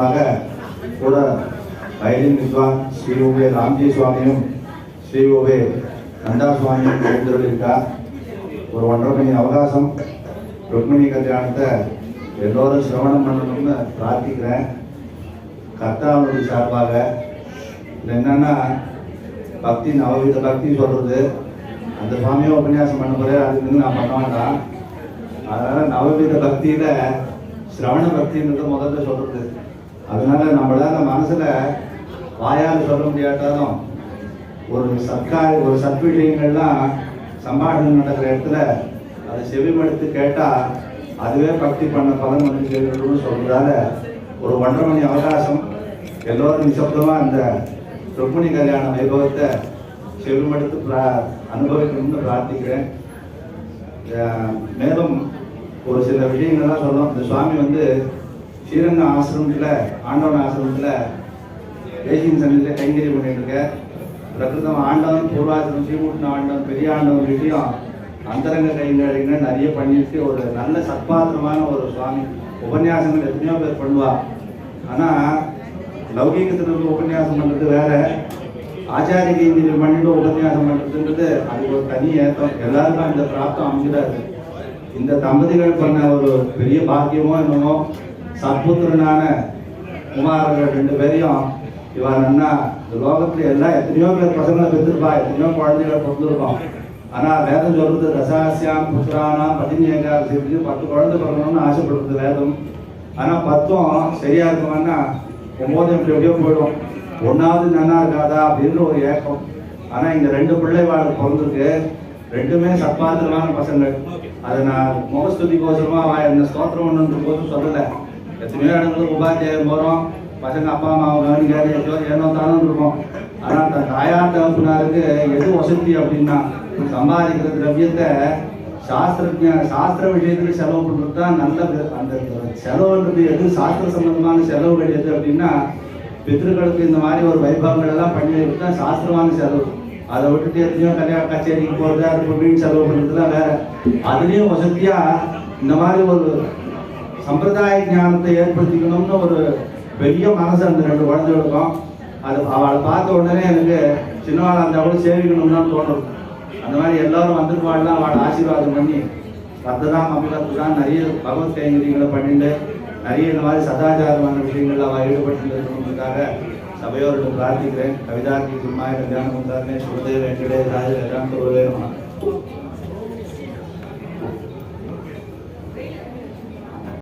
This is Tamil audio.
சார்பாக கூட வயலின் வித்வான் ஸ்ரீ ஓவே ராம்ஜி சுவாமியும் ஸ்ரீ ஓவே நந்தா சுவாமியும் எழுந்திருக்கார். ஒரு 1.5 மணி அவகாசம் ருக்மிணி கல்யாணத்தை எல்லோரும் சிரவணம் பண்ணணும்னு பிரார்த்திக்கிறேன். கர்த்தாவுடைய சார்பாக இது என்னன்னா பக்தி நவவித பக்தி சொல்றது, அந்த சுவாமியை உபன்யாசம் பண்ண போறேன், அதுக்கு நான் பண்ண வேண்டாம். அதனால நவவித பக்தியில சிரவண பக்தின்றது முதல்ல சொல்றது. அதனால நம்மளால மனசுல வாயால் சொல்ல முடியாட்டாலும் ஒரு சத்விஷயங்கள்லாம் சம்பாஷணம் நடக்கிற இடத்துல அதை செவிமடுத்து கேட்டா அதுவே பக்தி பண்ண பலன் வந்து சேர்க்கணும்னு சொல்றதால ஒரு 1.5 மணி அவகாசம் எல்லோரும் நிசப்தமா அந்த ருக்மிணி கல்யாண வைபவத்தை செவிமடுத்து அனுபவிக்கணும்னு பிரார்த்திக்கிறேன். மேலும் ஒரு சில விஷயங்கள்லாம் சொல்லணும். இந்த சுவாமி வந்து ஸ்ரீரங்க ஆசிரமத்தில் ஆண்டவன் ஆசிரமத்தில் தேசியம் சன்னிதியில் கைங்கறி பண்ணிட்டு இருக்க. பிரகிருதம் ஆண்டவன் பூர்வாசிரம் ஸ்ரீமூட்டின ஆண்டவன் பெரிய ஆண்டவன் வீட்டையும் அந்தரங்க கைங்கறிங்க நிறைய பண்ணிட்டு ஒரு நல்ல சத்பாத்திரமான ஒரு சுவாமி. உபன்யாசங்கள் எத்தனையோ பேர் பண்ணுவா. ஆனால் லௌகீகத்தில் உபன்யாசம் பண்ணுறது வேற, ஆச்சாரிய கைங்கறி பண்ணிட்டு உபன்யாசம் பண்ணுறதுன்றது அதுக்கு ஒரு தனி ஏற்றம். எல்லாருக்கும் அந்த பிராப்தம் அமைஞ்சிடாது. இந்த தம்பதிகள் பண்ண ஒரு பெரிய பாக்கியமோ என்னமோ சத்புத்திரனான குமாரர்கள் 2 பேரையும் இவா நன்னா இந்த லோகத்துல எல்லாம் எத்தனையோ பேர் பசங்களை பெற்றிருப்பா, எத்தனையோ குழந்தைகளை பிறந்திருக்கோம். ஆனால் வேதம் சொல்றது ரசாசியாம் புத்திரானாம் 10 குழந்தை பிறக்கணும்னு ஆசைப்படுறது வேதம். ஆனால் 10 சரியா இருக்குமான்னா 9 எப்படியோ போயிடும். 1வது நன்னா இருக்காதா அப்படின்னு ஒரு ஏக்கம். ஆனால் இங்க 2 பிள்ளை வாழ்க்கை பிறந்திருக்கு, 2மே சத்பாத்திரமான பசங்கள். அதை நான் முகஸ்துதிக்கோசரமா என்ன ஸ்தோத்திரம் பண்ணுன்ற போது சொல்லலை. எத்தனையோ இடங்களுக்கு உபாத்தியாயம் போகிறோம், பசங்க அப்பா அம்மாவை கவனிக்காது ஏனோ தானும் இருக்கும். ஆனால் தன் தாயார் தகப்பனாருக்கு எது வசதி அப்படின்னா சம்பாதிக்கிற திரவியத்தை சாஸ்திர விஷயத்துல செலவு பண்ணுறது தான் நல்லது. அந்த செலவுன்றது எது சாஸ்திர சம்பந்தமான செலவுகள் எது அப்படின்னா பித்ருக்களுக்கு இந்த மாதிரி ஒரு வைபவங்கள் எல்லாம் பண்ணி வைக்கிறது தான் சாஸ்திரமான செலவு. அதை விட்டுட்டு எத்தனையோ கல்யாண கச்சேரிக்கு போகிறது அதுக்கு வீண் செலவு பண்ணுறதுலாம் வேற. அதுலேயும் வசதியா இந்த மாதிரி ஒரு சம்பிரதாய ஞானத்தை ஏற்படுத்திக்கணும்னு ஒரு பெரிய மனசு அந்த 2 குழந்தைகளுக்கும். அது அவளை பார்த்த உடனே எனக்கு சின்னவாளை அந்த அவளும் சேவிக்கணும்னு தோணும். அந்த மாதிரி எல்லாரும் வந்துருவாள்லாம் அவளை ஆசீர்வாதம் பண்ணி பத்ததாம் அபிலத்துதான் நிறைய பகவத் கைங்கரியங்களை பண்ணிட்டு நிறைய இந்த மாதிரி சதாச்சாரமான விஷயங்கள் அவள் ஈடுபட்டு இருக்கணுன்றதுக்காக சபையோரிடம் பிரார்த்திக்கிறேன். கவிதார்த்தி சும்மாய கல்யாணம் சுரதேவ வெங்கடேஷ் ராஜ வேதாந்த